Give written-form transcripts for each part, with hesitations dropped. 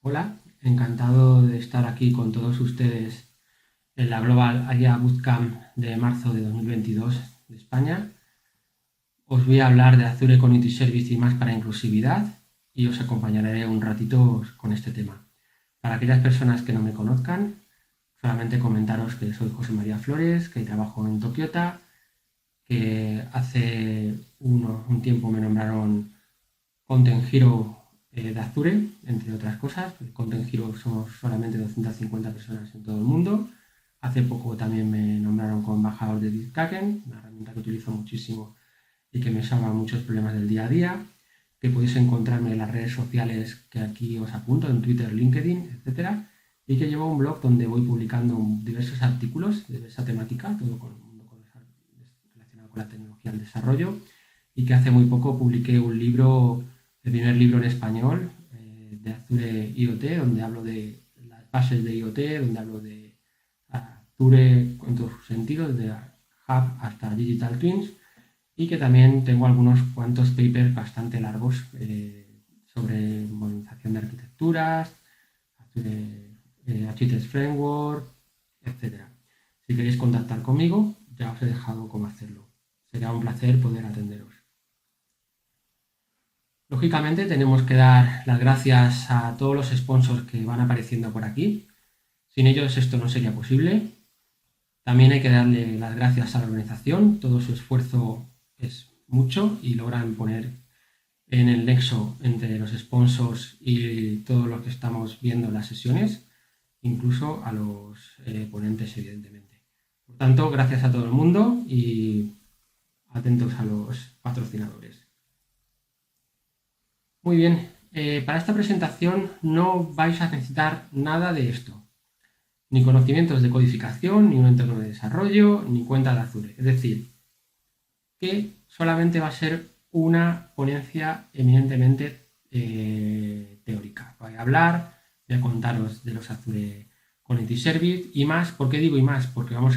Hola, encantado de estar aquí con todos ustedes en la Global IA Bootcamp de marzo de 2022 de España. Os voy a hablar de Azure Community Service y más para inclusividad y os acompañaré un ratito con este tema. Para aquellas personas que no me conozcan, solamente comentaros que soy José María Flores, que trabajo en Tokiota, que hace un tiempo me nombraron Content Hero de Azure, entre otras cosas. El Content Hero somos solamente 250 personas en todo el mundo. Hace poco también me nombraron como embajador de Bitkraken, una herramienta que utilizo muchísimo y que me salva muchos problemas del día a día. Que podéis encontrarme en las redes sociales que aquí os apunto, en Twitter, LinkedIn, etcétera. Y que llevo un blog donde voy publicando diversos artículos de esa temática, todo relacionado con la tecnología del desarrollo. Y que hace muy poco publiqué un libro, el primer libro en español de Azure IoT, donde hablo de las bases de IoT, donde hablo de Azure con todos sus sentidos, de Hub hasta Digital Twins, y que también tengo algunos cuantos papers bastante largos sobre modernización de arquitecturas, Azure HTTP Framework, etc. Si queréis contactar conmigo, ya os he dejado cómo hacerlo. Será un placer poder atenderos. Lógicamente tenemos que dar las gracias a todos los sponsors que van apareciendo por aquí. Sin ellos esto no sería posible. También hay que darle las gracias a la organización. Todo su esfuerzo es mucho y logran poner en el nexo entre los sponsors y todos los que estamos viendo las sesiones, incluso a los ponentes, evidentemente. Por tanto, gracias a todo el mundo y atentos a los patrocinadores. Muy bien, para esta presentación no vais a necesitar nada de esto. Ni conocimientos de codificación, ni un entorno de desarrollo, ni cuenta de Azure. Es decir, que solamente va a ser una ponencia eminentemente teórica. Voy a hablar, voy a contaros de los Azure Community Service y más. ¿Por qué digo y más? Porque vamos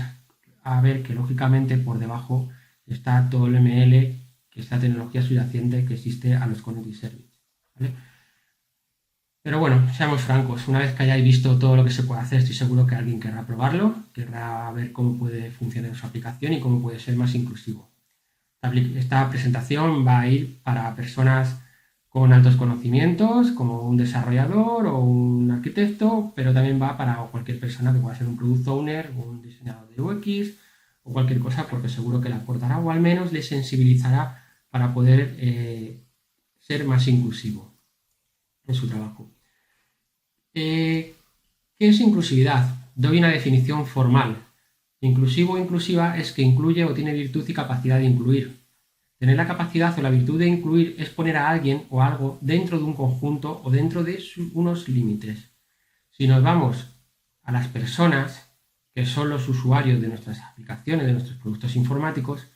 a ver que lógicamente por debajo está todo el ML, que es la tecnología subyacente que existe a los Community Service. ¿Vale? Pero bueno, seamos francos, una vez que hayáis visto todo lo que se puede hacer, estoy seguro que alguien querrá probarlo, querrá ver cómo puede funcionar su aplicación y cómo puede ser más inclusivo. Esta presentación va a ir para personas con altos conocimientos, como un desarrollador o un arquitecto, pero también va para cualquier persona que pueda ser un product owner, un diseñador de UX o cualquier cosa, porque seguro que le aportará o al menos le sensibilizará para poder ser más inclusivo en su trabajo. ¿Qué es inclusividad? Doy una definición formal. Inclusivo o inclusiva es que incluye o tiene virtud y capacidad de incluir. Tener la capacidad o la virtud de incluir es poner a alguien o algo dentro de un conjunto o dentro de unos límites. Si nos vamos a las personas, que son los usuarios de nuestras aplicaciones, de nuestros productos informáticos,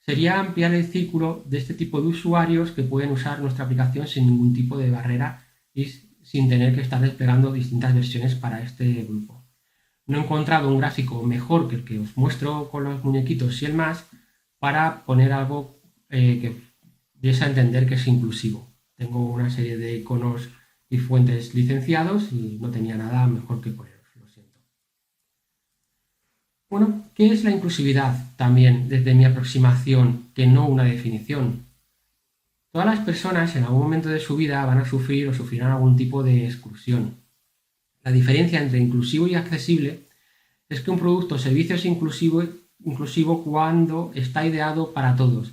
sería ampliar el círculo de este tipo de usuarios que pueden usar nuestra aplicación sin ningún tipo de barrera y sin tener que estar desplegando distintas versiones para este grupo. No he encontrado un gráfico mejor que el que os muestro con los muñequitos y el más para poner algo que diese a entender que es inclusivo. Tengo una serie de iconos y fuentes licenciados y no tenía nada mejor que poneros, lo siento. Bueno, ¿qué es la inclusividad? También desde mi aproximación, que no una definición. Todas las personas en algún momento de su vida van a sufrir o sufrirán algún tipo de exclusión. La diferencia entre inclusivo y accesible es que un producto o servicio es inclusivo cuando está ideado para todos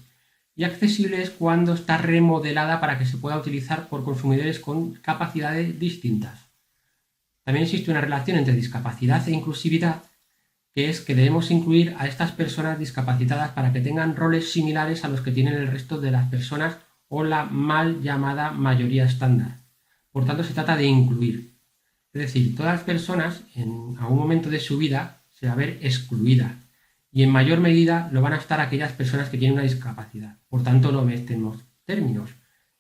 y accesible es cuando está remodelada para que se pueda utilizar por consumidores con capacidades distintas. También existe una relación entre discapacidad e inclusividad, que es que debemos incluir a estas personas discapacitadas para que tengan roles similares a los que tienen el resto de las personas o la mal llamada mayoría estándar. Por tanto, se trata de incluir. Es decir, todas las personas en algún momento de su vida se va a ver excluida y en mayor medida lo van a estar aquellas personas que tienen una discapacidad. Por tanto, no metemos términos.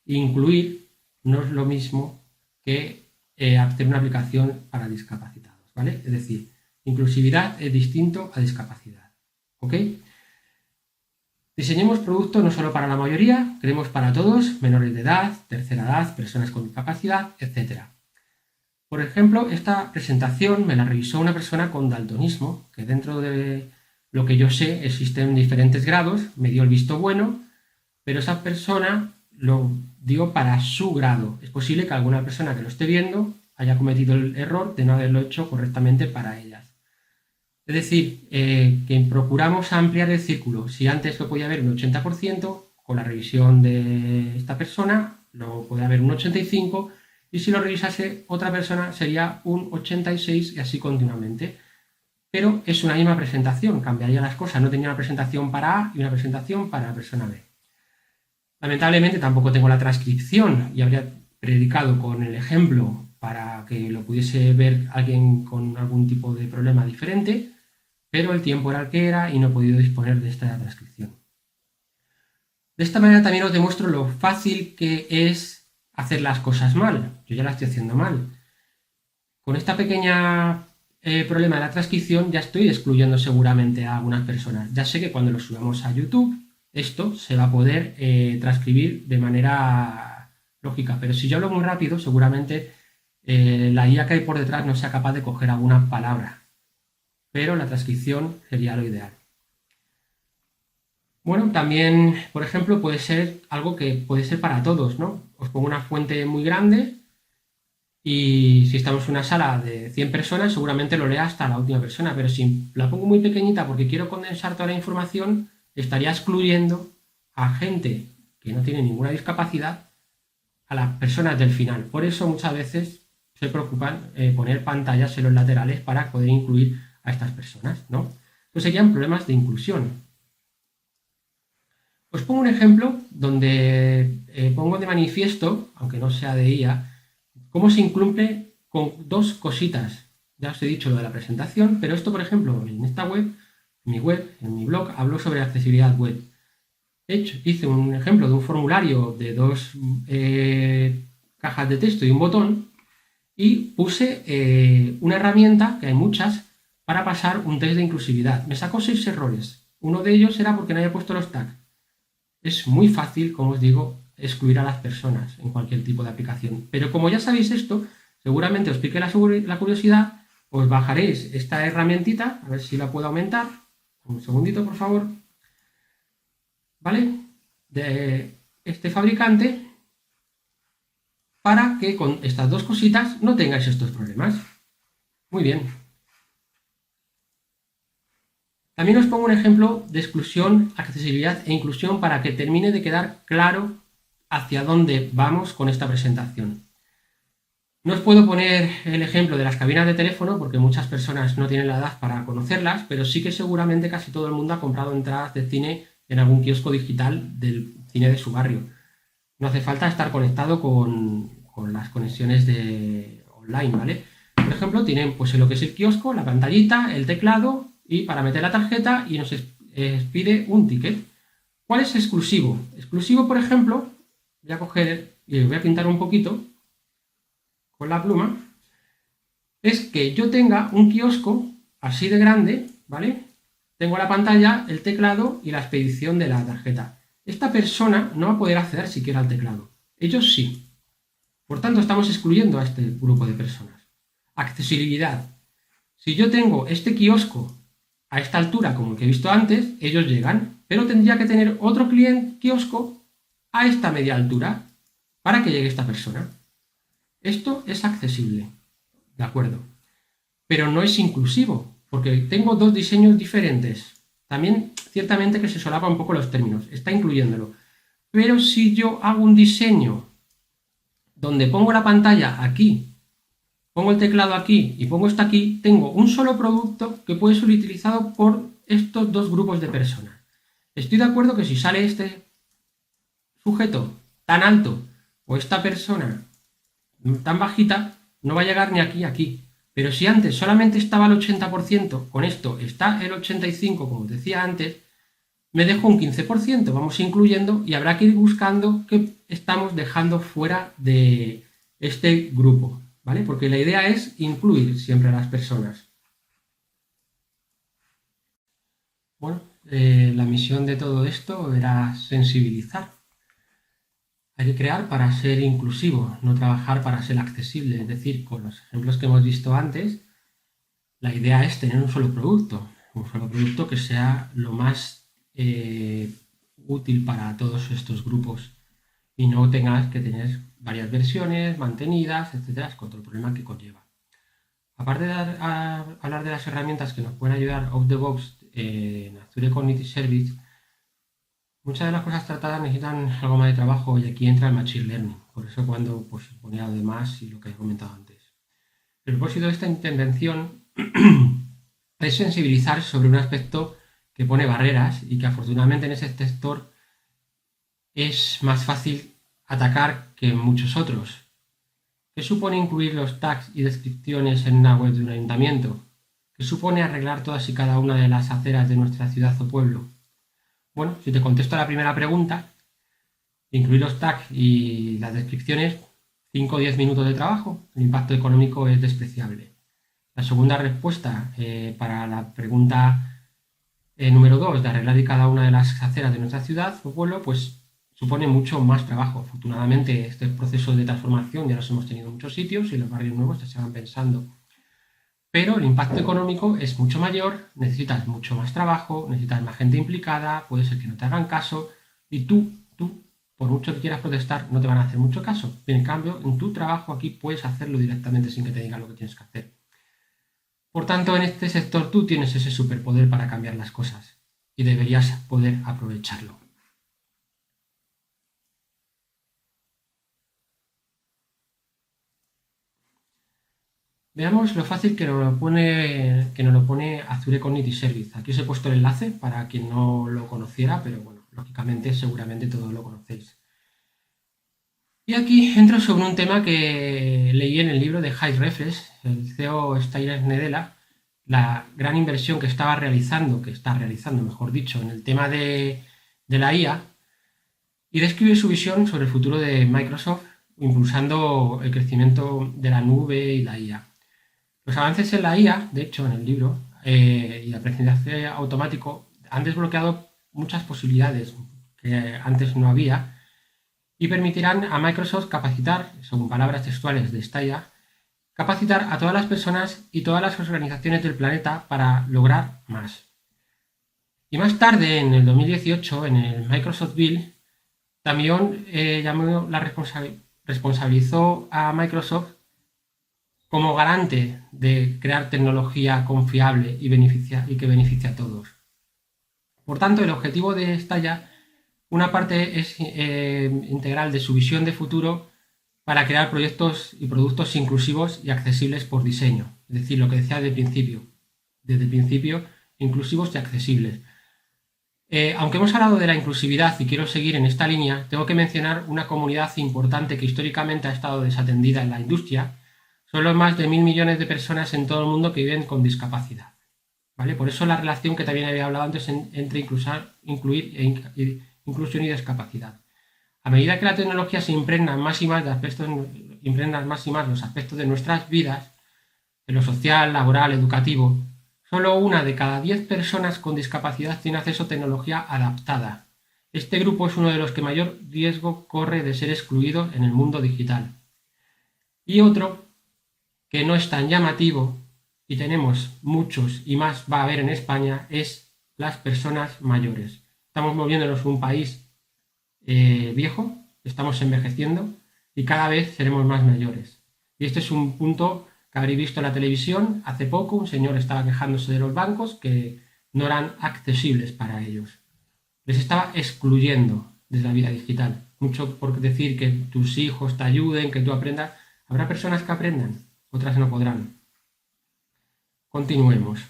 Incluir no es lo mismo que hacer una aplicación para discapacitados, ¿vale? Es decir, inclusividad es distinto a discapacidad, ¿ok? Diseñemos productos no solo para la mayoría, creemos para todos, menores de edad, tercera edad, personas con discapacidad, etc. Por ejemplo, esta presentación me la revisó una persona con daltonismo, que dentro de lo que yo sé existen diferentes grados, me dio el visto bueno, pero esa persona lo dio para su grado. Es posible que alguna persona que lo esté viendo haya cometido el error de no haberlo hecho correctamente para ellas. Es decir, que procuramos ampliar el círculo. Si antes lo podía ver un 80%, con la revisión de esta persona lo podría ver un 85%, y si lo revisase otra persona sería un 86% y así continuamente. Pero es una misma presentación, cambiaría las cosas. No tenía una presentación para A y una presentación para la persona B. Lamentablemente tampoco tengo la transcripción y habría predicado con el ejemplo para que lo pudiese ver alguien con algún tipo de problema diferente, pero el tiempo era el que era y no he podido disponer de esta transcripción. De esta manera también os demuestro lo fácil que es hacer las cosas mal. Yo ya las estoy haciendo mal. Con esta pequeña problema de la transcripción ya estoy excluyendo seguramente a algunas personas. Ya sé que cuando lo subamos a YouTube esto se va a poder transcribir de manera lógica, pero si yo hablo muy rápido seguramente la IA que hay por detrás no sea capaz de coger alguna palabra, pero la transcripción sería lo ideal. Bueno, también, por ejemplo, puede ser algo que puede ser para todos, ¿no? Os pongo una fuente muy grande y si estamos en una sala de 100 personas, seguramente lo lea hasta la última persona, pero si la pongo muy pequeñita porque quiero condensar toda la información, estaría excluyendo a gente que no tiene ninguna discapacidad, a las personas del final. Por eso muchas veces se preocupan poner pantallas en los laterales para poder incluir a estas personas, ¿no? Pues serían problemas de inclusión. Os pongo un ejemplo donde pongo de manifiesto, aunque no sea de IA, cómo se incumple con dos cositas. Ya os he dicho lo de la presentación, pero esto, por ejemplo, en esta web, en mi blog, hablo sobre accesibilidad web. Hice un ejemplo de un formulario de dos cajas de texto y un botón y puse una herramienta, que hay muchas, para pasar un test de inclusividad. Me sacó 6 errores. Uno de ellos era porque no había puesto los tags. Es muy fácil, como os digo, excluir a las personas en cualquier tipo de aplicación. Pero como ya sabéis esto, seguramente os pique la curiosidad, os bajaréis esta herramientita, a ver si la puedo aumentar. Un segundito, por favor. ¿Vale? De este fabricante, para que con estas dos cositas no tengáis estos problemas. Muy bien. También os pongo un ejemplo de exclusión, accesibilidad e inclusión para que termine de quedar claro hacia dónde vamos con esta presentación. No os puedo poner el ejemplo de las cabinas de teléfono porque muchas personas no tienen la edad para conocerlas, pero sí que seguramente casi todo el mundo ha comprado entradas de cine en algún kiosco digital del cine de su barrio. No hace falta estar conectado con las conexiones de online, ¿vale? Por ejemplo, tienen pues lo que es el kiosco, la pantallita, el teclado y para meter la tarjeta y nos pide un ticket. ¿Cuál es exclusivo? Exclusivo, por ejemplo, voy a coger y voy a pintar un poquito con la pluma, es que yo tenga un kiosco así de grande, ¿vale? Tengo la pantalla, el teclado y la expedición de la tarjeta. Esta persona no va a poder acceder siquiera al teclado. Ellos sí. Por tanto, estamos excluyendo a este grupo de personas. Accesibilidad. Si yo tengo este kiosco a esta altura, como el que he visto antes, ellos llegan, pero tendría que tener otro kiosco a esta media altura para que llegue esta persona. Esto es accesible, ¿de acuerdo? Pero no es inclusivo, porque tengo dos diseños diferentes. También, ciertamente que se solapa un poco los términos, está incluyéndolo. Pero si yo hago un diseño donde pongo la pantalla aquí, pongo el teclado aquí y pongo esto aquí, tengo un solo producto que puede ser utilizado por estos dos grupos de personas. Estoy de acuerdo que si sale este sujeto tan alto o esta persona tan bajita, no va a llegar ni aquí, aquí. Pero si antes solamente estaba el 80%, con esto está el 85%, como os decía antes, me dejo un 15%, vamos incluyendo y habrá que ir buscando qué estamos dejando fuera de este grupo, ¿vale? Porque la idea es incluir siempre a las personas. Bueno, la misión de todo esto era sensibilizar. Hay que crear para ser inclusivo, no trabajar para ser accesible. Es decir, con los ejemplos que hemos visto antes, la idea es tener un solo producto que sea lo más útil para todos estos grupos y no tengas que tener varias versiones mantenidas, etcétera, con todo el problema que conlleva. Aparte de hablar de las herramientas que nos pueden ayudar out the box en Azure Cognitive Service, muchas de las cosas tratadas necesitan algo más de trabajo y aquí entra el Machine Learning. Por eso cuando ponía lo demás y lo que he comentado antes. El propósito de esta intervención es sensibilizar sobre un aspecto que pone barreras y que afortunadamente en ese sector es más fácil atacar que en muchos otros. ¿Qué supone incluir los tags y descripciones en una web de un ayuntamiento? ¿Qué supone arreglar todas y cada una de las aceras de nuestra ciudad o pueblo? Bueno, si te contesto a la primera pregunta, incluir los tags y las descripciones, 5 o 10 minutos de trabajo, el impacto económico es despreciable. La segunda respuesta para la pregunta número 2, de arreglar cada una de las aceras de nuestra ciudad o pueblo, pues supone mucho más trabajo. Afortunadamente, este proceso de transformación ya los hemos tenido en muchos sitios y los barrios nuevos ya se van pensando. Pero el impacto económico es mucho mayor, necesitas mucho más trabajo, necesitas más gente implicada, puede ser que no te hagan caso y tú, por mucho que quieras protestar, no te van a hacer mucho caso. En cambio, en tu trabajo aquí puedes hacerlo directamente sin que te digan lo que tienes que hacer. Por tanto, en este sector tú tienes ese superpoder para cambiar las cosas y deberías poder aprovecharlo. Veamos lo fácil que nos lo pone Azure Cognitive Service. Aquí os he puesto el enlace para quien no lo conociera, pero bueno, lógicamente seguramente todos lo conocéis. Y aquí entro sobre un tema que leí en el libro de High Refresh, el CEO Steiner Nadella, la gran inversión que está realizando, mejor dicho, en el tema de la IA, y describe su visión sobre el futuro de Microsoft, impulsando el crecimiento de la nube y la IA. Los avances en la IA, de hecho, en el libro, y el aprendizaje automático han desbloqueado muchas posibilidades que antes no había y permitirán a Microsoft capacitar, según palabras textuales de esta IA, capacitar a todas las personas y todas las organizaciones del planeta para lograr más. Y más tarde, en el 2018, en el Microsoft Build, también responsabilizó a Microsoft como garante de crear tecnología confiable y que beneficie a todos. Por tanto, el objetivo de esta IA, una parte es integral de su visión de futuro para crear proyectos y productos inclusivos y accesibles por diseño. Es decir, lo que decía desde el principio, inclusivos y accesibles. Aunque hemos hablado de la inclusividad y quiero seguir en esta línea, tengo que mencionar una comunidad importante que históricamente ha estado desatendida en la industria. Son los más de 1.000 millones de personas en todo el mundo que viven con discapacidad. ¿Vale? Por eso la relación que también había hablado antes entre inclusión y discapacidad. A medida que la tecnología se impregna más y más los aspectos de nuestras vidas, en lo social, laboral, educativo, solo una de cada 10 personas con discapacidad tiene acceso a tecnología adaptada. Este grupo es uno de los que mayor riesgo corre de ser excluido en el mundo digital. Y otro, que no es tan llamativo, y tenemos muchos y más va a haber en España, es las personas mayores. Estamos moviéndonos en un país viejo, estamos envejeciendo y cada vez seremos más mayores. Y este es un punto que habréis visto en la televisión hace poco. Un señor estaba quejándose de los bancos que no eran accesibles para ellos. Les estaba excluyendo de la vida digital. Mucho por decir que tus hijos te ayuden, que tú aprendas. Habrá personas que aprendan, otras no podrán. Continuemos.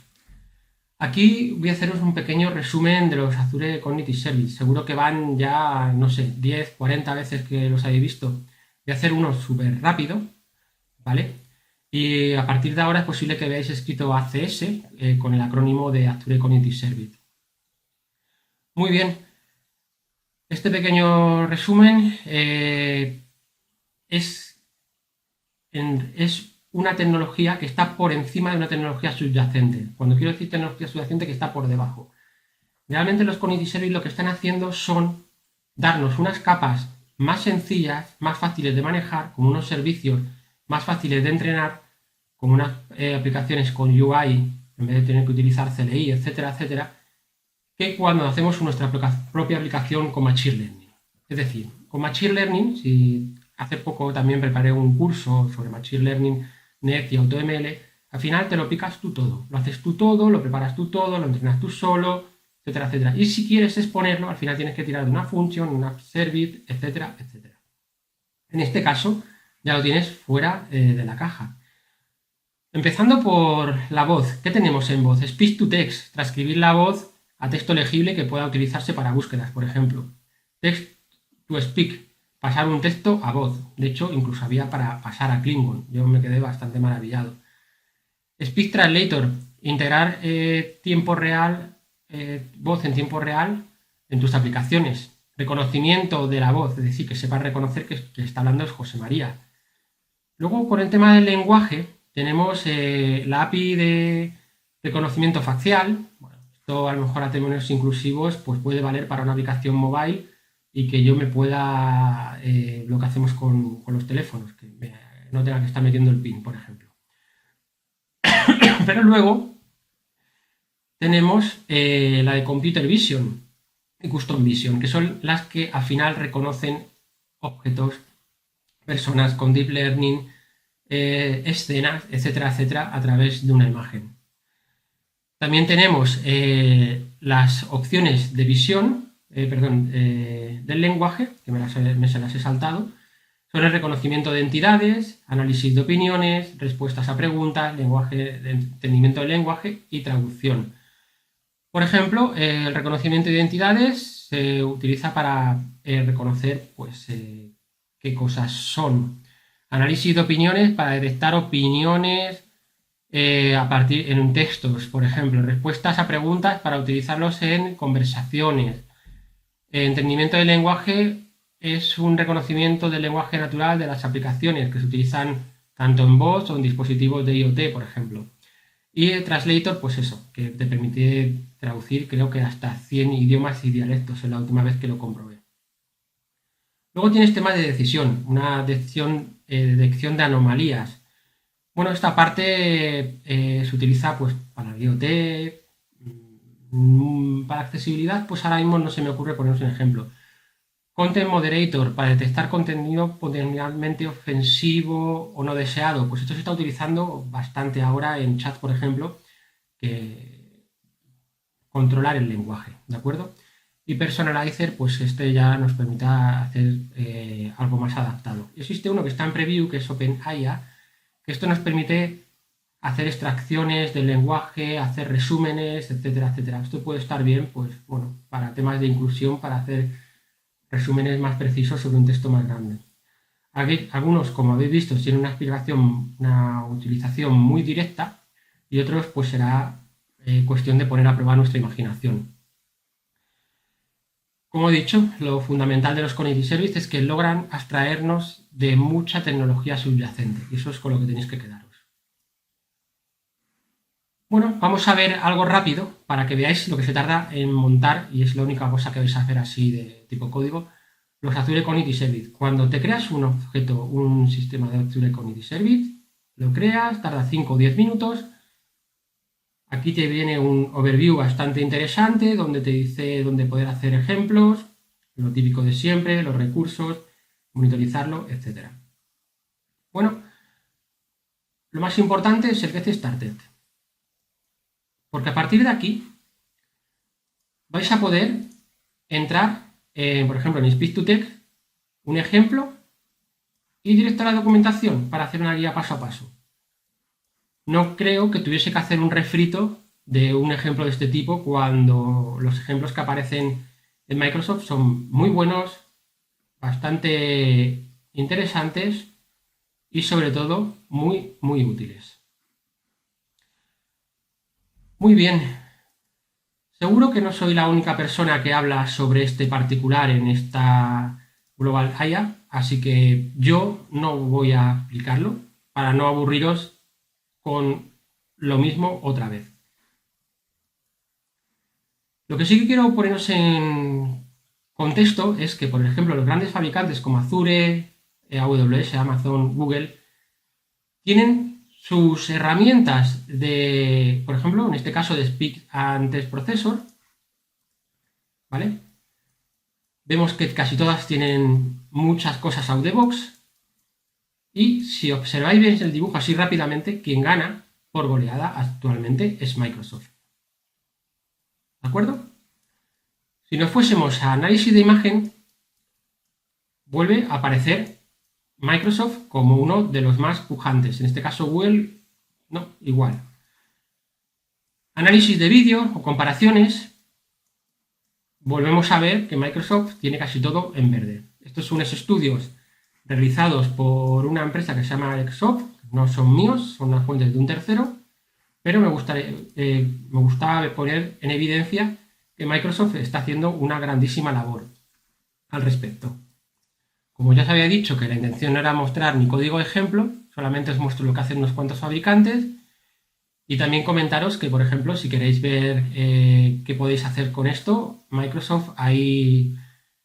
Aquí voy a haceros un pequeño resumen de los Azure Cognitive Service. Seguro que van ya, no sé, 10, 40 veces que los habéis visto. Voy a hacer uno súper rápido, ¿vale? Y a partir de ahora es posible que veáis escrito ACS con el acrónimo de Azure Cognitive Service. Muy bien. Este pequeño resumen es una tecnología que está por encima de una tecnología subyacente. Cuando quiero decir tecnología subyacente, que está por debajo. Realmente los Cognitive Service lo que están haciendo son darnos unas capas más sencillas, más fáciles de manejar, con unos servicios más fáciles de entrenar, con unas aplicaciones con UI, en vez de tener que utilizar CLI, etcétera, etcétera, que cuando hacemos nuestra propia aplicación con Machine Learning. Es decir, con Machine Learning, si hace poco también preparé un curso sobre Machine Learning, Net y AutoML, al final te lo picas tú todo, lo haces tú todo, lo preparas tú todo, lo entrenas tú solo, etcétera, etcétera. Y si quieres exponerlo, al final tienes que tirar de una function, una service, etcétera, etcétera. En este caso, ya lo tienes fuera de la caja. Empezando por la voz. ¿Qué tenemos en voz? Speech to text, transcribir la voz a texto legible que pueda utilizarse para búsquedas, por ejemplo. Text to speak, pasar un texto a voz. De hecho, incluso había para pasar a Klingon. Yo me quedé bastante maravillado. Speech translator, integrar tiempo real, voz en tiempo real en tus aplicaciones. Reconocimiento de la voz, es decir, que sepas reconocer que está hablando es José María. Luego, con el tema del lenguaje, tenemos la API de reconocimiento facial. Bueno, esto a lo mejor a términos inclusivos pues puede valer para una aplicación mobile y que yo me pueda, lo que hacemos con los teléfonos, que no tenga que estar metiendo el PIN, por ejemplo. Pero luego tenemos la de Computer Vision y Custom Vision, que son las que al final reconocen objetos, personas con Deep Learning, escenas, etcétera, etcétera, a través de una imagen. También tenemos las opciones de visión, del lenguaje, que se las he saltado. Son el reconocimiento de entidades, análisis de opiniones, respuestas a preguntas, lenguaje, entendimiento del lenguaje y traducción. Por ejemplo, el reconocimiento de identidades se utiliza para reconocer pues, qué cosas son. Análisis de opiniones para detectar opiniones en textos, por ejemplo. Respuestas a preguntas para utilizarlos en conversaciones. Entendimiento del lenguaje es un reconocimiento del lenguaje natural de las aplicaciones que se utilizan tanto en voz o en dispositivos de IoT, por ejemplo. Y el translator, pues eso, que te permite traducir creo que hasta 100 idiomas y dialectos, es la última vez que lo comprobé. Luego tienes temas de decisión, una detección de anomalías. Bueno, esta parte se utiliza pues para el IoT, para accesibilidad, pues ahora mismo no se me ocurre poneros un ejemplo. Content Moderator, para detectar contenido potencialmente ofensivo o no deseado. Pues esto se está utilizando bastante ahora en chat, por ejemplo, que controlar el lenguaje, ¿de acuerdo? Y Personalizer, pues este ya nos permite hacer algo más adaptado. Existe uno que está en preview, que es OpenAI, que esto nos permite hacer extracciones del lenguaje, hacer resúmenes, etcétera, etcétera. Esto puede estar bien, pues bueno, para temas de inclusión, para hacer resúmenes más precisos sobre un texto más grande. Aquí, algunos, como habéis visto, tienen una utilización muy directa y otros pues será cuestión de poner a prueba nuestra imaginación. Como he dicho, lo fundamental de los Cognitive Services es que logran abstraernos de mucha tecnología subyacente y eso es con lo que tenéis que quedaros. Bueno, vamos a ver algo rápido para que veáis lo que se tarda en montar, y es la única cosa que vais a hacer así de tipo código, los Azure Cognitive Service. Cuando te creas un objeto, un sistema de Azure Cognitive Service, lo creas, tarda 5 o 10 minutos. Aquí te viene un overview bastante interesante donde te dice dónde poder hacer ejemplos, lo típico de siempre, los recursos, monitorizarlo, etc. Bueno, lo más importante es el Get Started. Porque a partir de aquí vais a poder entrar, por ejemplo, en Speech to Text, un ejemplo y directo a la documentación para hacer una guía paso a paso. No creo que tuviese que hacer un refrito de un ejemplo de este tipo cuando los ejemplos que aparecen en Microsoft son muy buenos, bastante interesantes y sobre todo muy, muy útiles. Muy bien. Seguro que no soy la única persona que habla sobre este particular en esta Global IA, así que yo no voy a explicarlo para no aburriros con lo mismo otra vez. Lo que sí que quiero poneros en con texto es que, por ejemplo, los grandes fabricantes como Azure, AWS, Amazon, Google, tienen sus herramientas de, por ejemplo, en este caso de Speech and Text Processor, ¿vale? Vemos que casi todas tienen muchas cosas out the box. Y si observáis bien el dibujo así rápidamente, quien gana por goleada actualmente es Microsoft. ¿De acuerdo? Si nos fuésemos a análisis de imagen, vuelve a aparecer Microsoft como uno de los más pujantes. En este caso Google, no, igual. Análisis de vídeo o comparaciones, volvemos a ver que Microsoft tiene casi todo en verde. Estos son unos estudios realizados por una empresa que se llama Exoft, no son míos, son las fuentes de un tercero, pero me gustaba poner en evidencia que Microsoft está haciendo una grandísima labor al respecto. Como ya os había dicho que la intención no era mostrar mi código de ejemplo, solamente os muestro lo que hacen unos cuantos fabricantes, y también comentaros que, por ejemplo, si queréis ver qué podéis hacer con esto, Microsoft ahí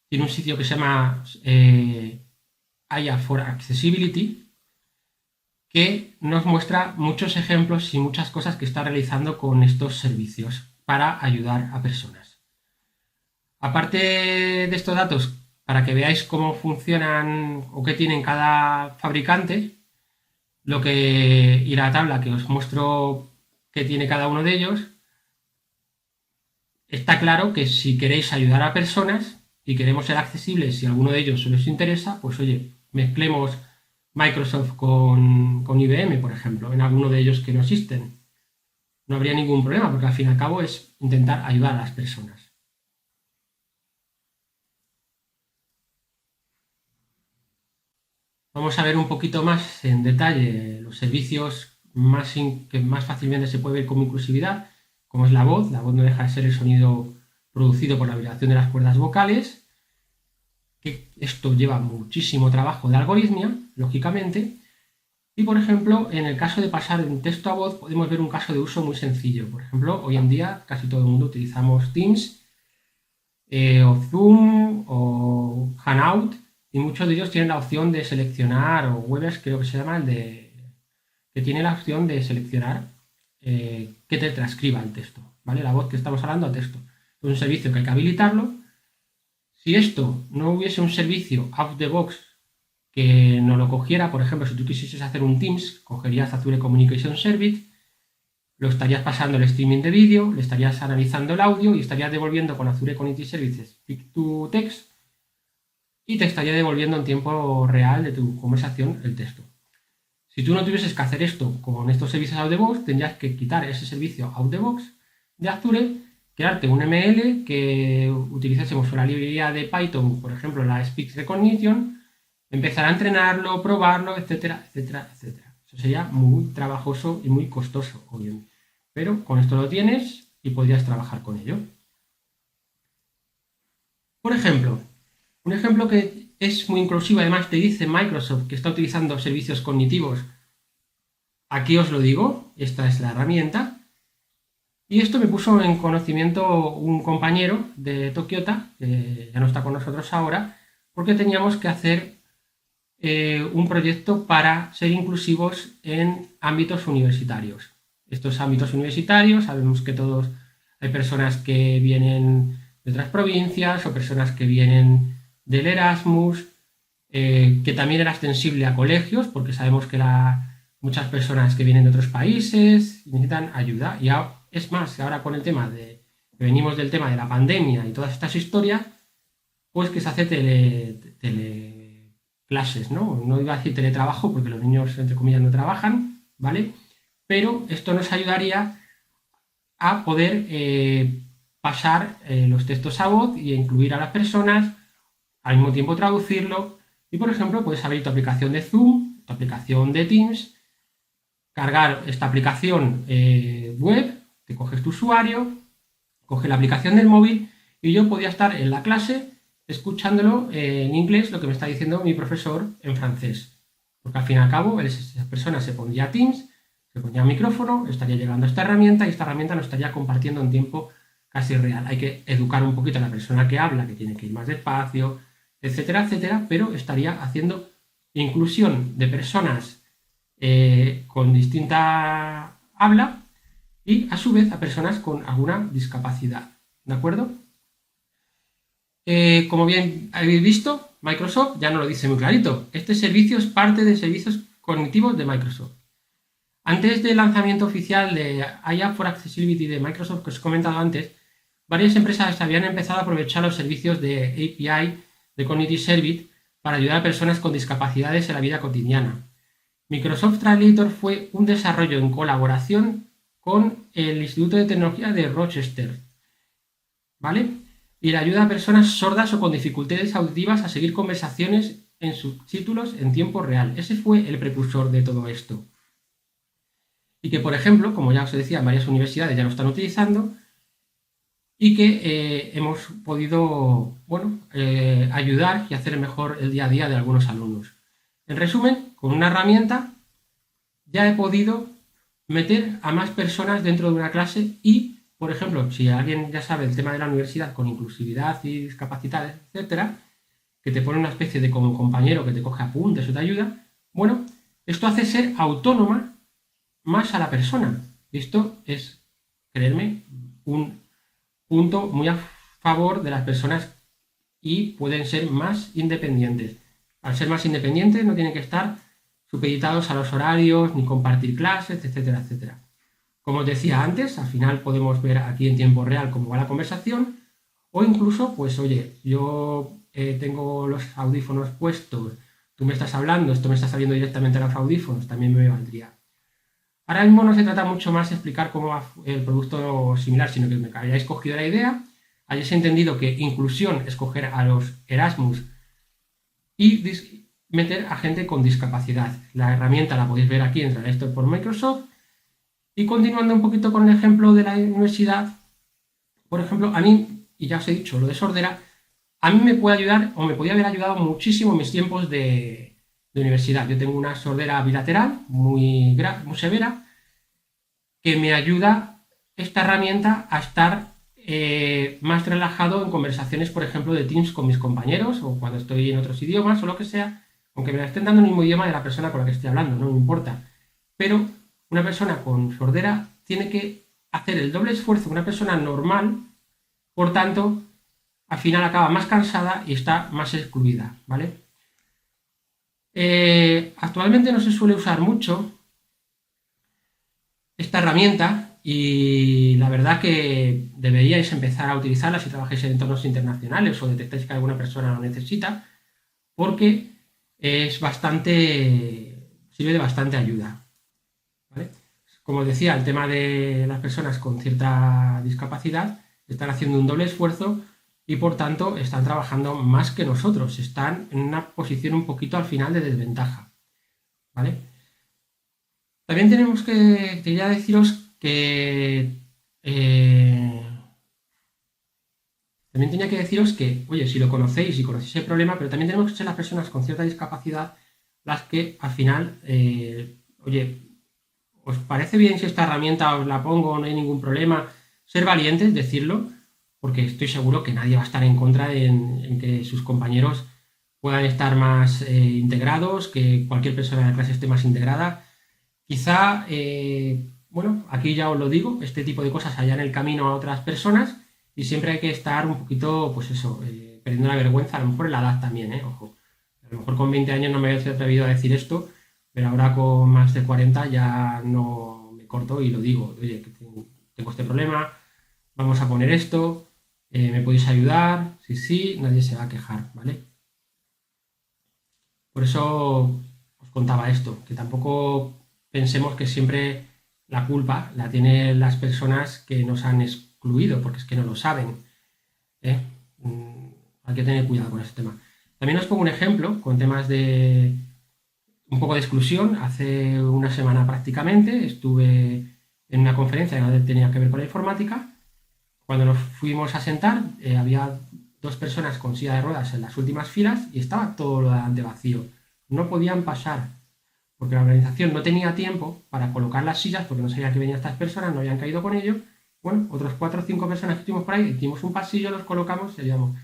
tiene un sitio que se llama IA for Accessibility, que nos muestra muchos ejemplos y muchas cosas que está realizando con estos servicios para ayudar a personas. Aparte de estos datos, para que veáis cómo funcionan o qué tienen cada fabricante, lo que y la tabla que os muestro que tiene cada uno de ellos, está claro que si queréis ayudar a personas y queremos ser accesibles, si alguno de ellos os interesa, pues oye, mezclemos Microsoft con IBM, por ejemplo, en alguno de ellos que no existen. No habría ningún problema, porque al fin y al cabo es intentar ayudar a las personas. Vamos a ver un poquito más en detalle los servicios que más fácilmente se puede ver como inclusividad, como es la voz. La voz no deja de ser el sonido producido por la vibración de las cuerdas vocales, que esto lleva muchísimo trabajo de algoritmia, lógicamente. Y, por ejemplo, en el caso de pasar de un texto a voz, podemos ver un caso de uso muy sencillo. Por ejemplo, hoy en día casi todo el mundo utilizamos Teams, o Zoom, o Hangout, y muchos de ellos tienen la opción de seleccionar, o Webex creo que se llama, que tiene la opción de seleccionar que te transcriba el texto, ¿vale? La voz que estamos hablando a texto. Es un servicio que hay que habilitarlo. Si esto no hubiese un servicio out of the box que no lo cogiera, por ejemplo, si tú quisieses hacer un Teams, cogerías Azure Communication Service, lo estarías pasando el streaming de vídeo, le estarías analizando el audio y estarías devolviendo con Azure Cognitive Services Speak to Text y te estaría devolviendo en tiempo real de tu conversación el texto. Si tú no tuvieses que hacer esto con estos servicios out of the box, tendrías que quitar ese servicio out of the box de Azure, crearte un ML que utilizásemos una librería de Python, por ejemplo la Speech Recognition, empezar a entrenarlo, probarlo, etcétera, etcétera, etcétera. Eso sería muy trabajoso y muy costoso, obviamente. Pero con esto lo tienes y podrías trabajar con ello. Por ejemplo, un ejemplo que es muy inclusivo, además te dice Microsoft que está utilizando servicios cognitivos. Aquí os lo digo, esta es la herramienta. Y esto me puso en conocimiento un compañero de Tokiota, que ya no está con nosotros ahora, porque teníamos que hacer un proyecto para ser inclusivos en ámbitos universitarios. Estos ámbitos universitarios, sabemos que todos hay personas que vienen de otras provincias o personas que vienen del Erasmus, que también era extensible a colegios, porque sabemos que muchas personas que vienen de otros países necesitan ayuda. Y es más, ahora con el tema que venimos del tema de la pandemia y todas estas historias, pues que se hace teleclases, ¿no? No iba a decir teletrabajo porque los niños, entre comillas, no trabajan, ¿vale? Pero esto nos ayudaría a poder pasar los textos a voz y incluir a las personas, al mismo tiempo traducirlo. Y, por ejemplo, puedes abrir tu aplicación de Zoom, tu aplicación de Teams, cargar esta aplicación web, te coges tu usuario, coges la aplicación del móvil y yo podía estar en la clase escuchándolo en inglés, lo que me está diciendo mi profesor en francés. Porque al fin y al cabo, esa persona se pondría a Teams, se pondría el micrófono, estaría llegando a esta herramienta y esta herramienta nos estaría compartiendo en tiempo casi real. Hay que educar un poquito a la persona que habla, que tiene que ir más despacio, etcétera, etcétera, pero estaría haciendo inclusión de personas con distinta habla y a su vez a personas con alguna discapacidad. ¿De acuerdo? Como bien habéis visto, Microsoft ya nos lo dice muy clarito. Este servicio es parte de servicios cognitivos de Microsoft. Antes del lanzamiento oficial de IA for Accessibility de Microsoft que os he comentado antes, varias empresas habían empezado a aprovechar los servicios de API de Cognitive Service para ayudar a personas con discapacidades en la vida cotidiana. Microsoft Translator fue un desarrollo en colaboración con el Instituto de Tecnología de Rochester, ¿vale? Y le ayuda a personas sordas o con dificultades auditivas a seguir conversaciones en subtítulos en tiempo real. Ese fue el precursor de todo esto. Y que, por ejemplo, como ya os decía, varias universidades ya lo están utilizando y que hemos podido, bueno, ayudar y hacer mejor el día a día de algunos alumnos. En resumen, con una herramienta ya he podido meter a más personas dentro de una clase y, por ejemplo, si alguien ya sabe el tema de la universidad con inclusividad y discapacidades, etcétera, que te pone una especie de como compañero que te coge apuntes o te ayuda, bueno, esto hace ser autónoma más a la persona. Esto es, creerme, un punto muy a favor de las personas y pueden ser más independientes. Al ser más independientes no tienen que estar supeditados a los horarios ni compartir clases, etcétera, etcétera. Como os decía antes, al final podemos ver aquí en tiempo real cómo va la conversación o incluso, pues oye, yo tengo los audífonos puestos, tú me estás hablando, esto me está saliendo directamente a los audífonos, también me valdría. Ahora mismo no se trata mucho más de explicar cómo va el producto similar, sino que me hayáis cogido la idea, hayáis entendido que inclusión es coger a los Erasmus y meter a gente con discapacidad. La herramienta la podéis ver aquí en Translator por Microsoft. Y continuando un poquito con el ejemplo de la universidad, por ejemplo, a mí, y ya os he dicho, lo de sordera, a mí me puede ayudar o me podía haber ayudado muchísimo en mis tiempos de universidad. Yo tengo una sordera bilateral muy severa que me ayuda esta herramienta a estar más relajado en conversaciones, por ejemplo, de Teams con mis compañeros o cuando estoy en otros idiomas o lo que sea, aunque me estén dando el mismo idioma de la persona con la que estoy hablando, no me importa. Pero una persona con sordera tiene que hacer el doble esfuerzo que una persona normal, por tanto, al final acaba más cansada y está más excluida, ¿vale? Actualmente no se suele usar mucho esta herramienta y la verdad que deberíais empezar a utilizarla si trabajáis en entornos internacionales o detectáis que alguna persona lo necesita, porque es sirve de bastante ayuda, ¿vale? Como os decía, el tema de las personas con cierta discapacidad están haciendo un doble esfuerzo y por tanto están trabajando más que nosotros, están en una posición un poquito al final de desventaja, ¿vale? También quería deciros que también tenía que deciros que, oye, si lo conocéis y conocéis el problema, pero también tenemos que ser las personas con cierta discapacidad las que al final, oye, ¿os parece bien si esta herramienta os la pongo? No hay ningún problema. Ser valientes, decirlo, porque estoy seguro que nadie va a estar en contra en que sus compañeros puedan estar más integrados, que cualquier persona de la clase esté más integrada. Quizá, bueno, aquí ya os lo digo, este tipo de cosas allá en el camino a otras personas y siempre hay que estar un poquito, pues eso, perdiendo la vergüenza, a lo mejor en la edad también, ojo. A lo mejor con 20 años no me había atrevido a decir esto, pero ahora con más de 40 ya no me corto y lo digo. Oye, que tengo este problema, vamos a poner esto, ¿me podéis ayudar? Sí, nadie se va a quejar, ¿vale? Por eso os contaba esto, que tampoco pensemos que siempre la culpa la tienen las personas que nos han excluido, porque es que no lo saben, ¿eh? Hay que tener cuidado con este tema. También os pongo un ejemplo con temas de un poco de exclusión. Hace una semana prácticamente estuve en una conferencia que tenía que ver con la informática. Cuando nos fuimos a sentar, había 2 personas con silla de ruedas en las últimas filas y estaba todo lo delante vacío. No podían pasar porque la organización no tenía tiempo para colocar las sillas porque no sabía que venían estas personas, no habían caído con ello. bueno, otros 4 o 5 personas que estuvimos por ahí, hicimos un pasillo, los colocamos y decíamos,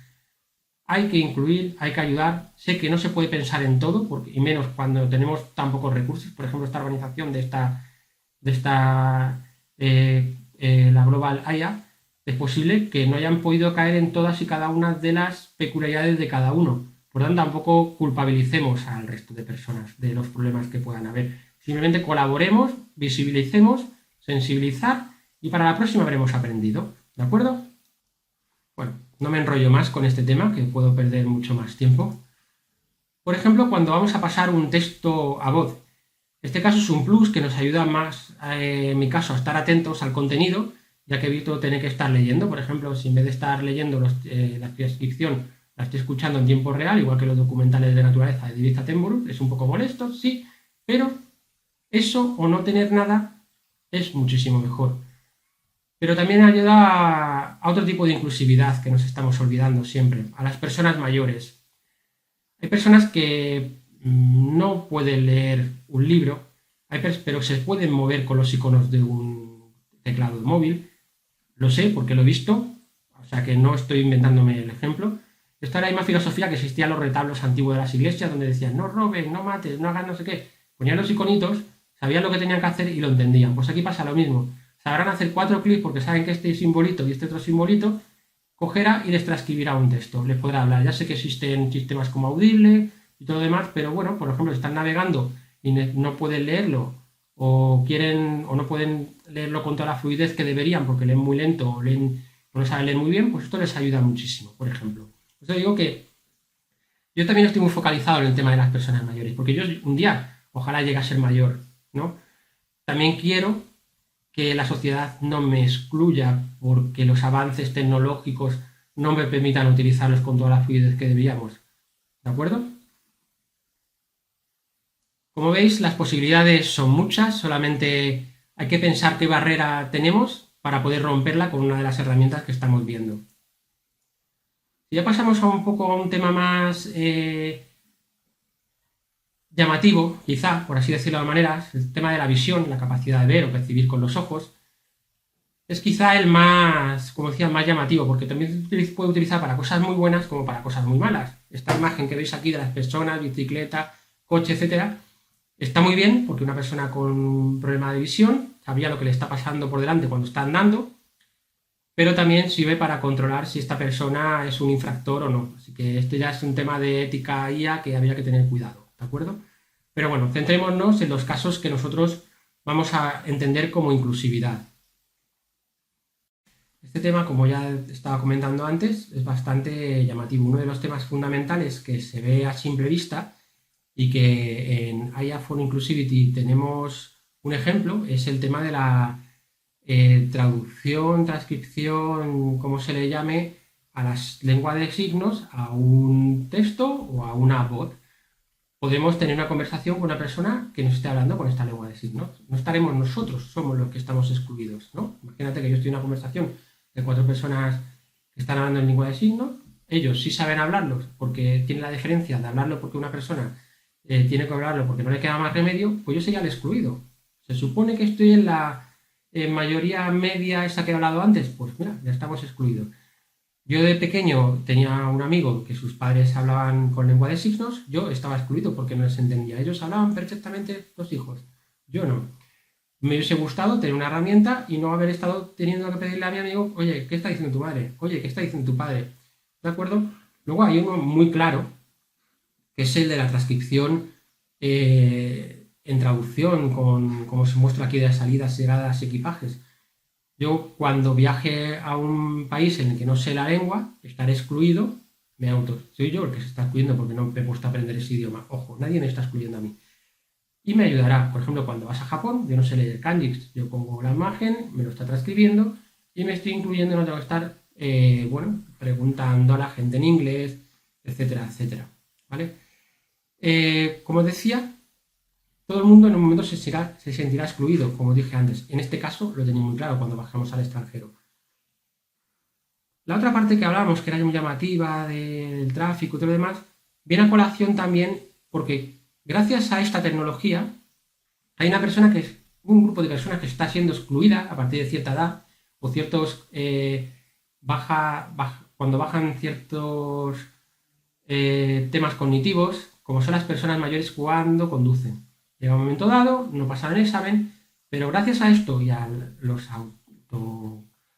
hay que incluir, hay que ayudar. Sé que no se puede pensar en todo, y menos cuando tenemos tan pocos recursos. Por ejemplo, esta organización la Global IA, es posible que no hayan podido caer en todas y cada una de las peculiaridades de cada uno. Por lo tanto, tampoco culpabilicemos al resto de personas de los problemas que puedan haber. Simplemente colaboremos, visibilicemos, sensibilizar y para la próxima habremos aprendido. ¿De acuerdo? Bueno, no me enrollo más con este tema, que puedo perder mucho más tiempo. Por ejemplo, cuando vamos a pasar un texto a voz. Este caso es un plus que nos ayuda más, en mi caso, a estar atentos al contenido, ya que evito tener que estar leyendo. Por ejemplo, si en vez de estar leyendo la transcripción, la estoy escuchando en tiempo real, igual que los documentales de naturaleza de David Attenborough, es un poco molesto, sí, pero eso o no tener nada es muchísimo mejor. Pero también ayuda a otro tipo de inclusividad que nos estamos olvidando siempre, a las personas mayores. Hay personas que no pueden leer un libro, pero se pueden mover con los iconos de un teclado móvil. Lo sé porque lo he visto, o sea que no estoy inventándome el ejemplo. Esta era la misma filosofía que existía en los retablos antiguos de las iglesias, donde decían, no robes, no mates, no hagas no sé qué. Ponían los iconitos, sabían lo que tenían que hacer y lo entendían. Pues aquí pasa lo mismo. Sabrán hacer 4 clics porque saben que este simbolito y este otro simbolito cogerá y les transcribirá un texto, les podrá hablar. Ya sé que existen sistemas como Audible y todo lo demás, pero bueno, por ejemplo, están navegando y no pueden leerlo o no pueden leerlo con toda la fluidez que deberían porque leen muy lento o no saben leer muy bien, pues esto les ayuda muchísimo, por ejemplo. Por eso digo que yo también estoy muy focalizado en el tema de las personas mayores, porque yo un día ojalá llegue a ser mayor, ¿no? También quiero que la sociedad no me excluya porque los avances tecnológicos no me permitan utilizarlos con toda la fluidez que deberíamos. ¿De acuerdo? Como veis, las posibilidades son muchas, solamente hay que pensar qué barrera tenemos para poder romperla con una de las herramientas que estamos viendo. Si ya pasamos a un tema más llamativo, quizá, por así decirlo de manera, el tema de la visión, la capacidad de ver o percibir con los ojos, es quizá el más, como decía, más llamativo, porque también se puede utilizar para cosas muy buenas como para cosas muy malas. Esta imagen que veis aquí de las personas, bicicleta, coche, etcétera, está muy bien porque una persona con un problema de visión sabría lo que le está pasando por delante cuando está andando, pero también sirve para controlar si esta persona es un infractor o no. Así que esto ya es un tema de ética IA que habría que tener cuidado, ¿de acuerdo? Pero bueno, centrémonos en los casos que nosotros vamos a entender como inclusividad. Este tema, como ya estaba comentando antes, es bastante llamativo. Uno de los temas fundamentales que se ve a simple vista y que en IA for Inclusivity tenemos un ejemplo es el tema de la traducción, transcripción, como se le llame, a las lenguas de signos, a un texto o a una voz. Podemos tener una conversación con una persona que nos esté hablando con esta lengua de signos. No estaremos nosotros, somos los que estamos excluidos, ¿no? Imagínate que yo estoy en una conversación de 4 personas que están hablando en lengua de signos. Ellos sí saben hablarlo porque tienen la diferencia de hablarlo porque una persona tiene que hablarlo porque no le queda más remedio, pues yo sería el excluido. Se supone que estoy en la mayoría media esa que he hablado antes, pues mira, ya estamos excluidos. Yo de pequeño tenía un amigo que sus padres hablaban con lengua de signos, yo estaba excluido porque no les entendía. Ellos hablaban perfectamente los hijos, yo no. Me hubiese gustado tener una herramienta y no haber estado teniendo que pedirle a mi amigo, oye, ¿qué está diciendo tu madre? Oye, ¿qué está diciendo tu padre? ¿De acuerdo? Luego hay uno muy claro, que es el de la transcripción en traducción, como se muestra aquí de las salidas, llegadas y equipajes. Yo cuando viaje a un país en el que no sé la lengua, estaré excluido, soy yo el que se está excluyendo porque no me he puesto a aprender ese idioma. Ojo, nadie me está excluyendo a mí. Y me ayudará, por ejemplo, cuando vas a Japón, yo no sé leer kanjis, yo pongo la imagen, me lo está transcribiendo y me estoy incluyendo, no tengo que estar, preguntando a la gente en inglés, etcétera, etcétera, ¿vale? Como decía, todo el mundo en un momento se sentirá excluido, como dije antes. En este caso lo tenía muy claro cuando bajamos al extranjero. La otra parte que hablábamos, que era muy llamativa, del tráfico y todo lo demás, viene a colación también porque gracias a esta tecnología hay un grupo de personas que está siendo excluida a partir de cierta edad, o ciertos, cuando bajan ciertos temas cognitivos, como son las personas mayores cuando conducen. Llega un momento dado, no pasan el examen, pero gracias a esto y a los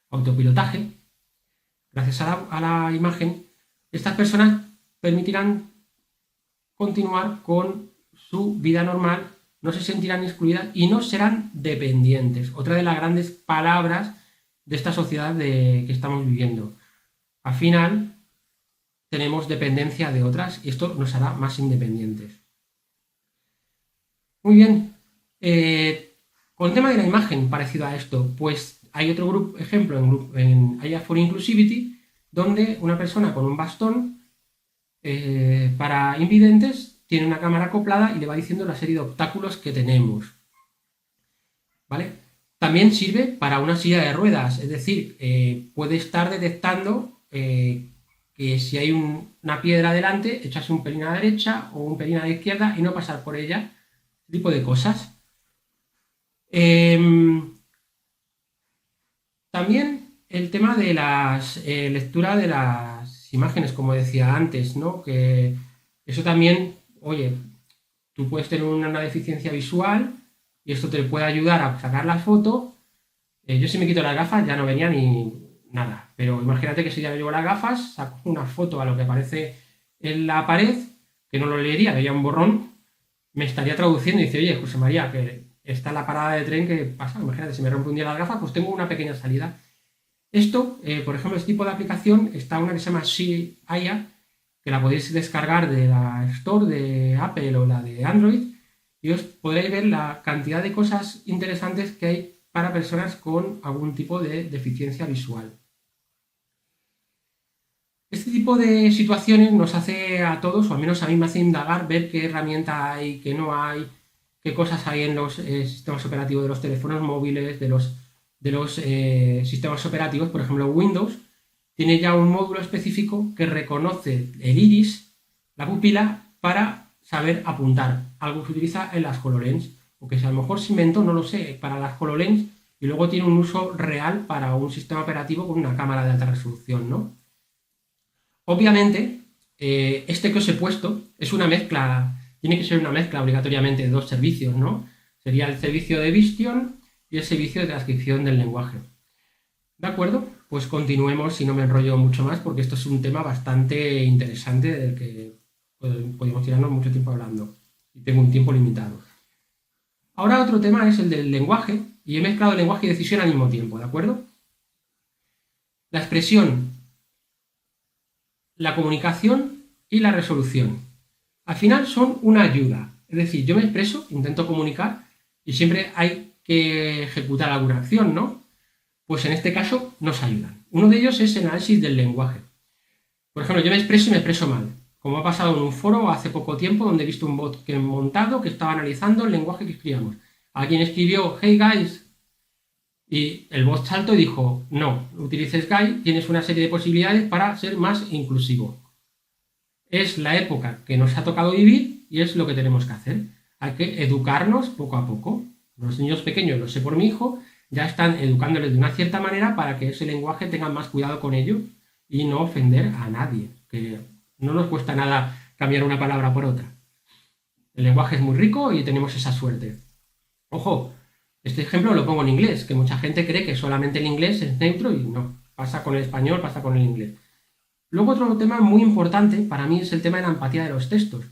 autopilotaje, gracias a la imagen, estas personas permitirán continuar con su vida normal, no se sentirán excluidas y no serán dependientes. Otra de las grandes palabras de esta sociedad que estamos viviendo. Al final, tenemos dependencia de otras y esto nos hará más independientes. Muy bien. Con el tema de la imagen, parecido a esto, pues hay otro ejemplo en IA for Inclusivity, donde una persona con un bastón para invidentes tiene una cámara acoplada y le va diciendo la serie de obstáculos que tenemos. ¿Vale? También sirve para una silla de ruedas, es decir, puede estar detectando que si hay una piedra delante, echarse un pelín a la derecha o un pelín a la izquierda y no pasar por ella, ese tipo de cosas. También el tema de la lectura de las imágenes, como decía antes, ¿no? Que eso también, oye, tú puedes tener una deficiencia visual y esto te puede ayudar a sacar la foto. Yo si me quito las gafas ya no venía ni nada, pero imagínate que si ya llevo las gafas, saco una foto a lo que aparece en la pared, que no lo leería, vería un borrón, me estaría traduciendo y dice, oye, José María, que está la parada de tren que pasa, imagínate, si me rompe un día las gafas, pues tengo una pequeña salida. Esto, por ejemplo, este tipo de aplicación, está una que se llama SheAIA, que la podéis descargar de la Store de Apple o la de Android, y os podréis ver la cantidad de cosas interesantes que hay para personas con algún tipo de deficiencia visual. Este tipo de situaciones nos hace a todos, o al menos a mí me hace indagar, ver qué herramienta hay, qué no hay, qué cosas hay en los sistemas operativos de los teléfonos móviles, de los sistemas operativos. Por ejemplo, Windows tiene ya un módulo específico que reconoce el iris, la pupila, para saber apuntar. Algo que se utiliza en las HoloLens, o que si a lo mejor se inventó, no lo sé, para las HoloLens y luego tiene un uso real para un sistema operativo con una cámara de alta resolución, ¿no? Obviamente, este que os he puesto es una mezcla, tiene que ser una mezcla obligatoriamente de dos servicios, ¿no? Sería el servicio de Vision y el servicio de transcripción del lenguaje. ¿De acuerdo? Pues continuemos, si no me enrollo mucho más, porque esto es un tema bastante interesante del que podemos tirarnos mucho tiempo hablando y tengo un tiempo limitado. Ahora otro tema es el del lenguaje, y he mezclado lenguaje y decisión al mismo tiempo, ¿de acuerdo? La expresión, la comunicación y la resolución. Al final son una ayuda, es decir, yo me expreso, intento comunicar y siempre hay que ejecutar alguna acción, ¿no? Pues en este caso nos ayudan. Uno de ellos es el análisis del lenguaje. Por ejemplo, yo me expreso y me expreso mal, como ha pasado en un foro hace poco tiempo donde he visto un bot que he montado que estaba analizando el lenguaje que escribíamos. Alguien escribió "Hey guys" y el bot saltó y dijo, no, utilices guy, tienes una serie de posibilidades para ser más inclusivo. Es la época que nos ha tocado vivir y es lo que tenemos que hacer. Hay que educarnos poco a poco. Los niños pequeños, lo sé por mi hijo, ya están educándoles de una cierta manera para que ese lenguaje tengan más cuidado con ello y no ofender a nadie, que no nos cuesta nada cambiar una palabra por otra. El lenguaje es muy rico y tenemos esa suerte. Ojo, este ejemplo lo pongo en inglés, que mucha gente cree que solamente el inglés es neutro y no, pasa con el español, pasa con el inglés. Luego otro tema muy importante para mí es el tema de la empatía de los textos.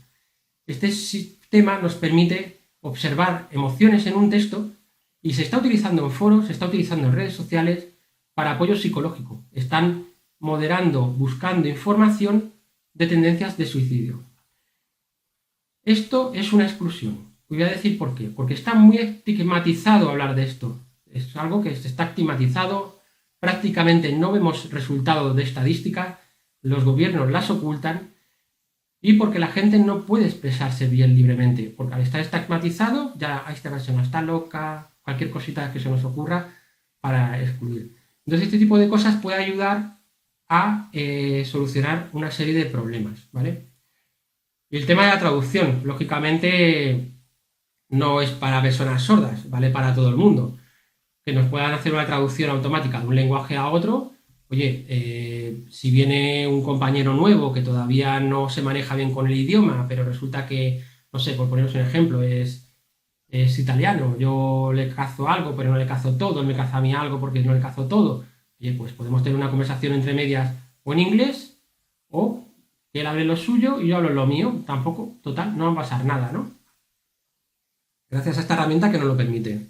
Este sistema nos permite observar emociones en un texto y se está utilizando en foros, se está utilizando en redes sociales para apoyo psicológico. Están moderando, buscando información de tendencias de suicidio. Esto es una exclusión. Voy a decir por qué. Porque está muy estigmatizado hablar de esto. Es algo que está estigmatizado, prácticamente no vemos resultados de estadísticas, los gobiernos las ocultan y porque la gente no puede expresarse bien libremente. Porque al estar estigmatizado, ya esta persona está loca, cualquier cosita que se nos ocurra para excluir. Entonces este tipo de cosas puede ayudar a solucionar una serie de problemas, ¿vale? Y el tema de la traducción, lógicamente, no es para personas sordas, ¿vale? Para todo el mundo. que nos puedan hacer una traducción automática de un lenguaje a otro. Oye, si viene un compañero nuevo que todavía no se maneja bien con el idioma, pero resulta que, no sé, por poneros un ejemplo, es italiano, yo le cazo algo, pero no le cazo todo, él me caza a mí algo porque no le cazo todo. Oye, pues podemos tener una conversación entre medias o en inglés o que él hable lo suyo y yo hablo lo mío. Tampoco, total, no va a pasar nada, ¿no? Gracias a esta herramienta que nos lo permite.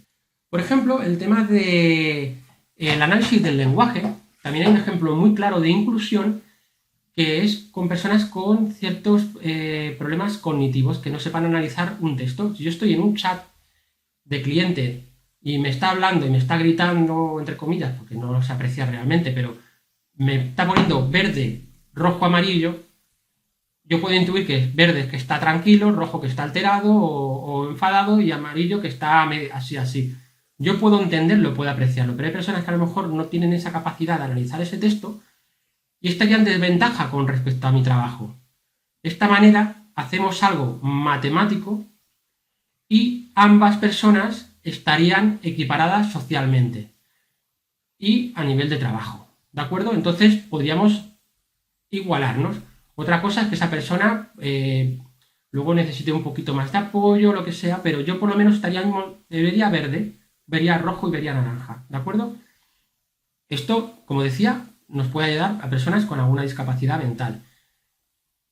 Por ejemplo, el tema de el análisis del lenguaje, también hay un ejemplo muy claro de inclusión que es con personas con ciertos problemas cognitivos que no sepan analizar un texto. Si yo estoy en un chat de cliente y me está hablando y me está gritando, entre comillas, porque no se aprecia realmente, pero me está poniendo verde, rojo, amarillo, yo puedo intuir que es verde que está tranquilo, rojo que está alterado o enfadado y amarillo que está así, así. Yo puedo entenderlo, puedo apreciarlo, pero hay personas que a lo mejor no tienen esa capacidad de analizar ese texto y estarían en desventaja con respecto a mi trabajo. De esta manera hacemos algo matemático y ambas personas estarían equiparadas socialmente y a nivel de trabajo. ¿De acuerdo? Entonces podríamos igualarnos. Otra cosa es que esa persona luego necesite un poquito más de apoyo, lo que sea, pero yo por lo menos vería verde, vería rojo y vería naranja. ¿De acuerdo? Esto, como decía, nos puede ayudar a personas con alguna discapacidad mental.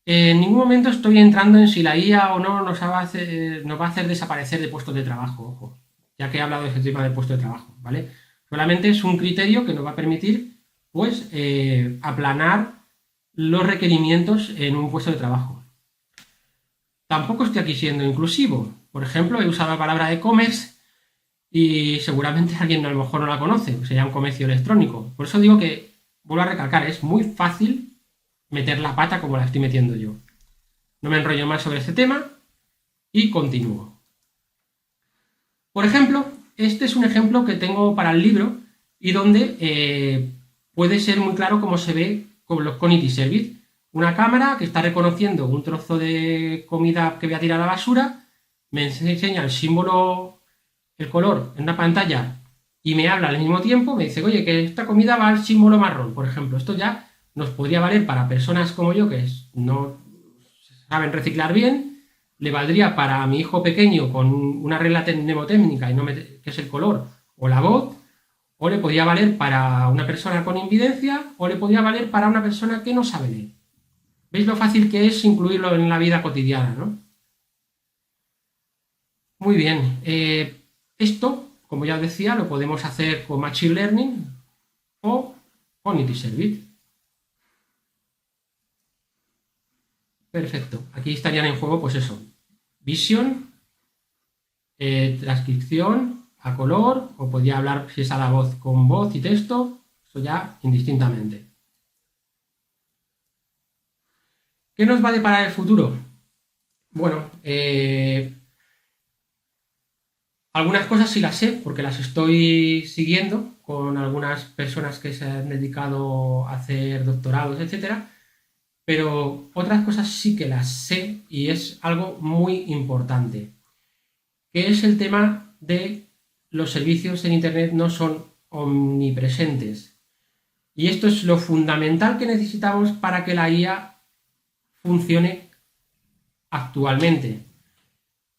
En ningún momento estoy entrando en si la IA o no nos va a hacer desaparecer de puestos de trabajo, ojo, ya que he hablado de este tema de puesto de trabajo, ¿vale? Solamente es un criterio que nos va a permitir, pues, aplanar los requerimientos en un puesto de trabajo. Tampoco estoy aquí siendo inclusivo. Por ejemplo, he usado la palabra e-commerce y seguramente alguien a lo mejor no la conoce, sería un comercio electrónico. Por eso digo que, vuelvo a recalcar, es muy fácil meter la pata como la estoy metiendo yo. No me enrollo más sobre este tema y continúo. Por ejemplo, este es un ejemplo que tengo para el libro y donde puede ser muy claro cómo se ve con los Cognitive Service. Una cámara que está reconociendo un trozo de comida que voy a tirar a la basura, me enseña el símbolo, el color en una pantalla y me habla al mismo tiempo, me dice, oye, que esta comida va al símbolo marrón, por ejemplo. Esto ya nos podría valer para personas como yo que no saben reciclar bien, le valdría para mi hijo pequeño con una regla mnemotécnica y que es el color o la voz, o le podría valer para una persona con invidencia, o le podría valer para una persona que no sabe leer. ¿Veis lo fácil que es incluirlo en la vida cotidiana, no? Muy bien. Esto, como ya os decía, lo podemos hacer con Machine Learning o Cognitive Service. Perfecto. Aquí estarían en juego, pues eso, visión, transcripción a color, o podría hablar si es a la voz con voz y texto, eso ya indistintamente. ¿Qué nos va a deparar el futuro? Bueno, algunas cosas sí las sé, porque las estoy siguiendo con algunas personas que se han dedicado a hacer doctorados, etcétera, pero otras cosas sí que las sé y es algo muy importante, que es el tema de los servicios en Internet no son omnipresentes. Y esto es lo fundamental que necesitamos para que la IA funcione actualmente.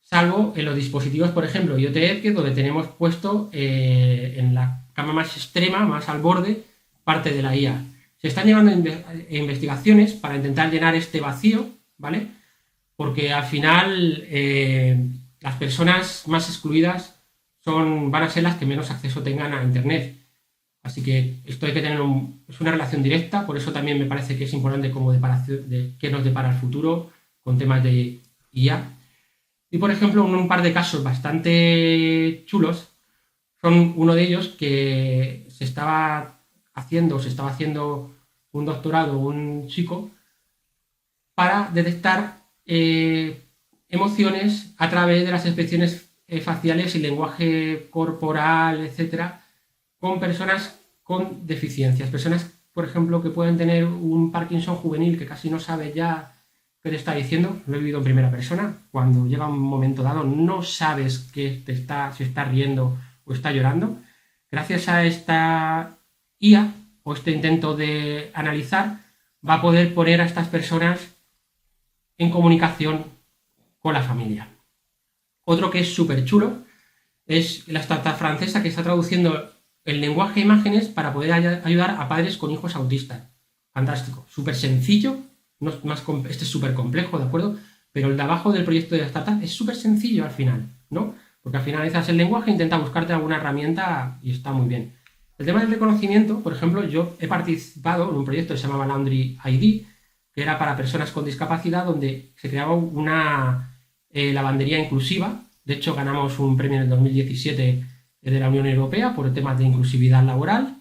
Salvo en los dispositivos, por ejemplo, IoT, donde tenemos puesto en la cama más extrema, más al borde, parte de la IA. Se están llevando investigaciones para intentar llenar este vacío, ¿vale? Porque al final las personas más excluidas van a ser las que menos acceso tengan a Internet. Así que esto hay que tener es una relación directa, por eso también me parece que es importante como qué nos depara el futuro con temas de IA. Y por ejemplo, un par de casos bastante chulos son uno de ellos que se estaba haciendo un doctorado un chico para detectar emociones a través de las expresiones faciales y lenguaje corporal, etcétera, con personas con deficiencias, personas, por ejemplo, que pueden tener un Parkinson juvenil que casi no sabe ya qué te está diciendo, lo he vivido en primera persona, cuando llega un momento dado no sabes si está riendo o está llorando. Gracias a esta IA o este intento de analizar, va a poder poner a estas personas en comunicación con la familia. Otro que es súper chulo es la startup francesa que está traduciendo el lenguaje de imágenes para poder ayudar a padres con hijos autistas. Fantástico, súper sencillo, no es más este es súper complejo, ¿de acuerdo? Pero el de abajo del proyecto de la startup es súper sencillo al final, ¿no? Porque al final analizas el lenguaje, intenta buscarte alguna herramienta y está muy bien. El tema del reconocimiento, por ejemplo, yo he participado en un proyecto que se llamaba Laundry ID, que era para personas con discapacidad, donde se creaba una lavandería inclusiva. De hecho, ganamos un premio en el 2017 de la Unión Europea por el tema de inclusividad laboral.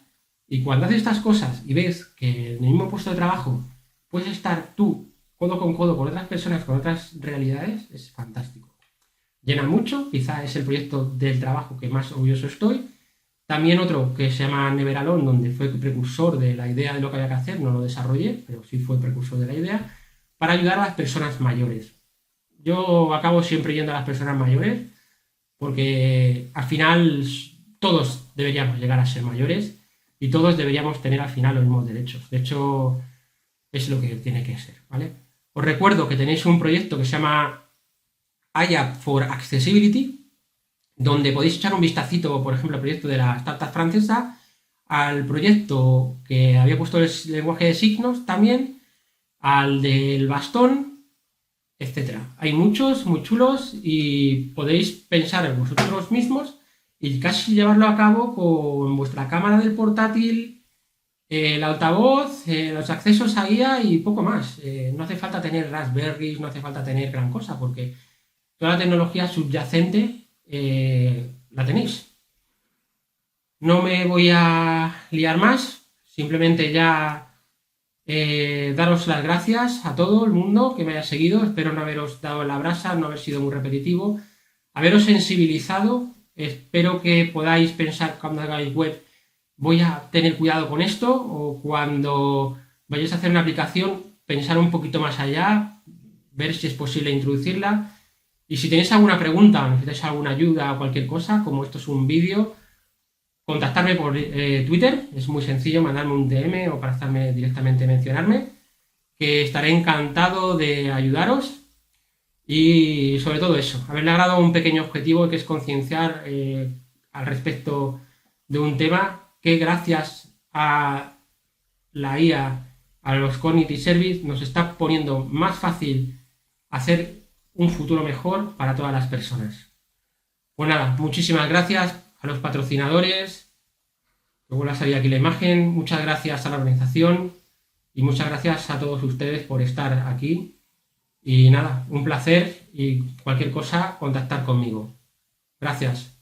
Y cuando haces estas cosas y ves que en el mismo puesto de trabajo puedes estar tú codo con otras personas, con otras realidades, es fantástico. Llena mucho, quizá es el proyecto del trabajo que más orgulloso estoy. También otro que se llama Never Alone, donde fue precursor de la idea de lo que había que hacer, no lo desarrollé, pero sí fue precursor de la idea, para ayudar a las personas mayores. Yo acabo siempre yendo a las personas mayores, porque al final todos deberíamos llegar a ser mayores y todos deberíamos tener al final los mismos derechos. De hecho, es lo que tiene que ser, ¿vale? Os recuerdo que tenéis un proyecto que se llama IA for Accessibility, donde podéis echar un vistacito, por ejemplo, al proyecto de la startup francesa, al proyecto que había puesto el lenguaje de signos también, al del bastón, etcétera. Hay muchos muy chulos y podéis pensar en vosotros mismos y casi llevarlo a cabo con vuestra cámara del portátil, el altavoz, los accesos a guía y poco más. No hace falta tener Raspberries, no hace falta tener gran cosa, porque toda la tecnología subyacente la tenéis. No me voy a liar más, simplemente ya daros las gracias a todo el mundo que me haya seguido. Espero no haberos dado la brasa, no haber sido muy repetitivo, haberos sensibilizado. Espero que podáis pensar cuando hagáis web, voy a tener cuidado con esto, o cuando vayáis a hacer una aplicación, pensar un poquito más allá, ver si es posible introducirla. Y si tenéis alguna pregunta o necesitáis alguna ayuda o cualquier cosa, como esto es un vídeo, contactarme por Twitter, es muy sencillo, mandarme un DM o para estarme directamente mencionarme, que estaré encantado de ayudaros. Y sobre todo eso, haberle agrado un pequeño objetivo que es concienciar al respecto de un tema que gracias a la IA, a los Cognitive Service, nos está poniendo más fácil hacer un futuro mejor para todas las personas. Pues nada, muchísimas gracias a los patrocinadores, que vuelva a salir aquí la imagen, muchas gracias a la organización y muchas gracias a todos ustedes por estar aquí. Y nada, un placer y cualquier cosa, contactar conmigo. Gracias.